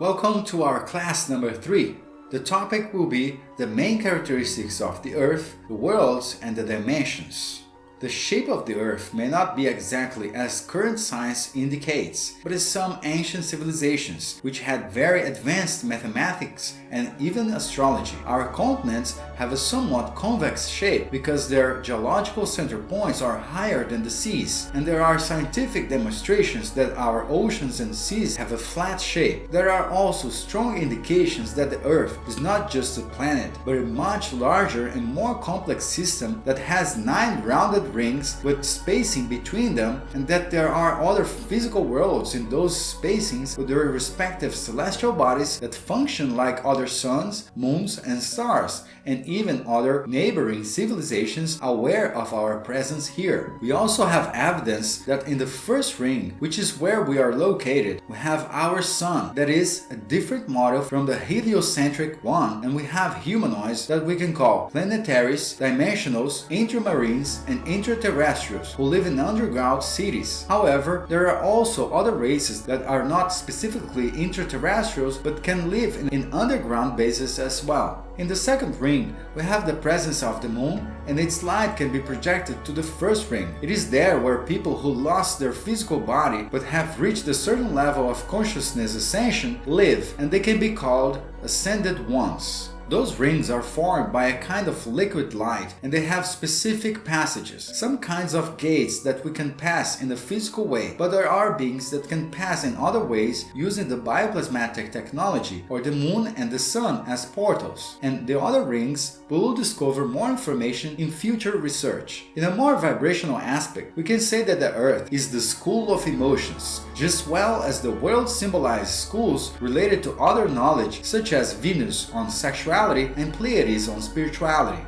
Welcome to our class number 3. The topic will be the main characteristics of the Earth, the worlds, and the dimensions. The shape of the Earth may not be exactly as current science indicates, but as some ancient civilizations, which had very advanced mathematics and even astrology. Our continents have a somewhat convex shape because their geological center points are higher than the seas, and there are scientific demonstrations that our oceans and seas have a flat shape. There are also strong indications that the Earth is not just a planet, but a much larger and more complex system that has 9 rounded rings with spacing between them, and that there are other physical worlds in those spacings with their respective celestial bodies that function like other suns, moons, and stars, and even other neighboring civilizations aware of our presence here. We also have evidence that in the first ring, which is where we are located, we have our sun, that is a different model from the heliocentric one, and we have humanoids that we can call planetaries, dimensionals, intramarines, and intraterrestrials who live in underground cities. However, there are also other races that are not specifically intraterrestrials but can live in underground bases as well. In the second ring, we have the presence of the moon, and its light can be projected to the first ring. It is there where people who lost their physical body but have reached a certain level of consciousness ascension live, and they can be called ascended ones. Those rings are formed by a kind of liquid light, and they have specific passages, some kinds of gates that we can pass in a physical way, but there are beings that can pass in other ways using the bioplasmatic technology or the moon and the sun as portals. And the other rings we will discover more information in future research. In a more vibrational aspect, we can say that the Earth is the school of emotions, just well as the world symbolizes schools related to other knowledge such as Venus on sexuality and Pleiades on spirituality.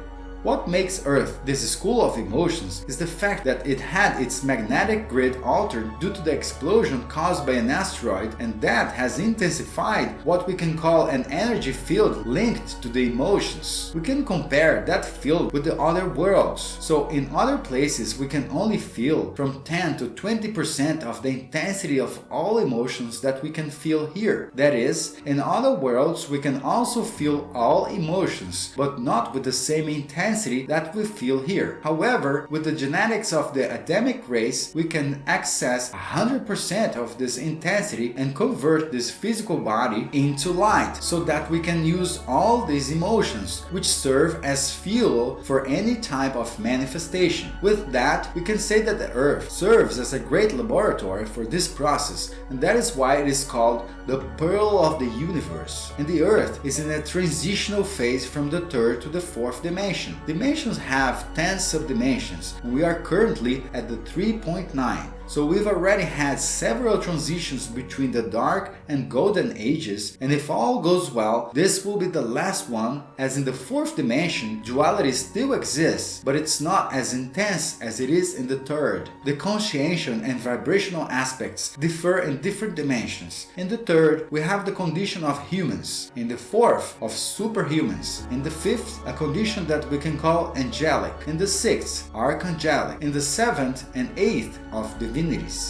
What makes Earth this school of emotions is the fact that it had its magnetic grid altered due to the explosion caused by an asteroid, and that has intensified what we can call an energy field linked to the emotions. We can compare that field with the other worlds. So in other places we can only feel from 10 to 20% of the intensity of all emotions that we can feel here. That is, in other worlds we can also feel all emotions, but not with the same intensity that we feel here. However, with the genetics of the Adamic race, we can access 100% of this intensity and convert this physical body into light, so that we can use all these emotions, which serve as fuel for any type of manifestation. With that, we can say that the Earth serves as a great laboratory for this process, and that is why it is called the Pearl of the Universe. And the Earth is in a transitional phase from the third to the fourth dimension. Dimensions have 10 subdimensions, and we are currently at the 3.9. So we've already had several transitions between the dark and golden ages, and if all goes well, this will be the last one, as in the fourth dimension, duality still exists, but it's not as intense as it is in the third. The consciential and vibrational aspects differ in different dimensions. In the third, we have the condition of humans. In the fourth, of superhumans. In the fifth, a condition that we can call angelic. In the sixth, archangelic. In the seventh and eighth, of divinities.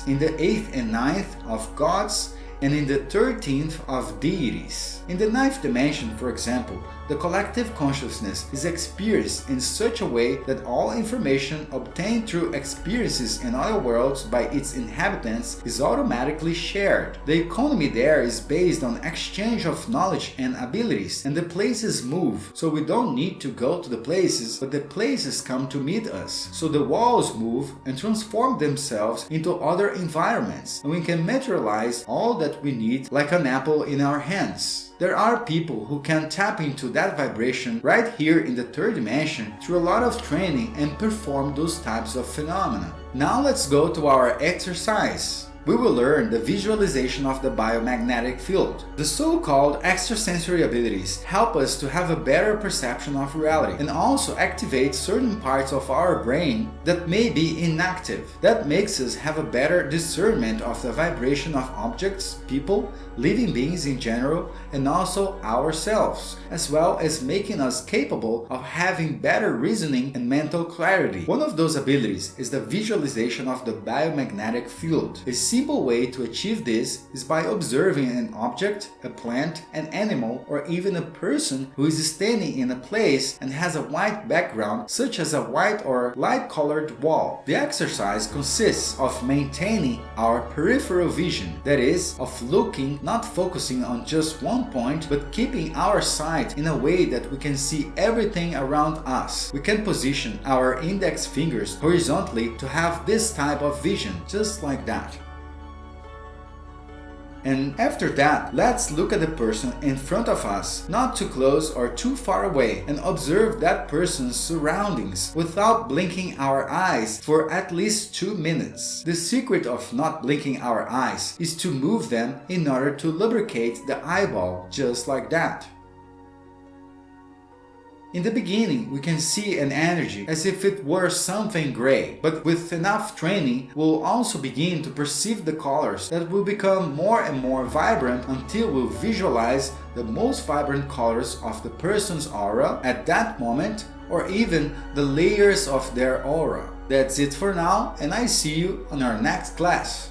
In the 8th and 9th, of gods, and in the 13th, of deities. In the 9th dimension, for example, the collective consciousness is experienced in such a way that all information obtained through experiences in other worlds by its inhabitants is automatically shared. The economy there is based on exchange of knowledge and abilities, and the places move, so we don't need to go to the places, but the places come to meet us. So the walls move and transform themselves into other environments, and we can materialize all that we need like an apple in our hands. There are people who can tap into that vibration right here in the third dimension through a lot of training and perform those types of phenomena. Now let's go to our exercise. We will learn the visualization of the biomagnetic field. The so-called extrasensory abilities help us to have a better perception of reality and also activate certain parts of our brain that may be inactive. That makes us have a better discernment of the vibration of objects, people, living beings in general, and also ourselves, as well as making us capable of having better reasoning and mental clarity. One of those abilities is the visualization of the biomagnetic field, a simple way to achieve this is by observing an object, a plant, an animal, or even a person who is standing in a place and has a white background, such as a white or light-colored wall. The exercise consists of maintaining our peripheral vision, that is, of looking, not focusing on just one point, but keeping our sight in a way that we can see everything around us. We can position our index fingers horizontally to have this type of vision, just like that. And after that, let's look at the person in front of us, not too close or too far away, and observe that person's surroundings without blinking our eyes for at least 2 minutes. The secret of not blinking our eyes is to move them in order to lubricate the eyeball, just like that. In the beginning, we can see an energy as if it were something gray, but with enough training, we'll also begin to perceive the colors that will become more and more vibrant until we'll visualize the most vibrant colors of the person's aura at that moment, or even the layers of their aura. That's it for now, and I see you on our next class.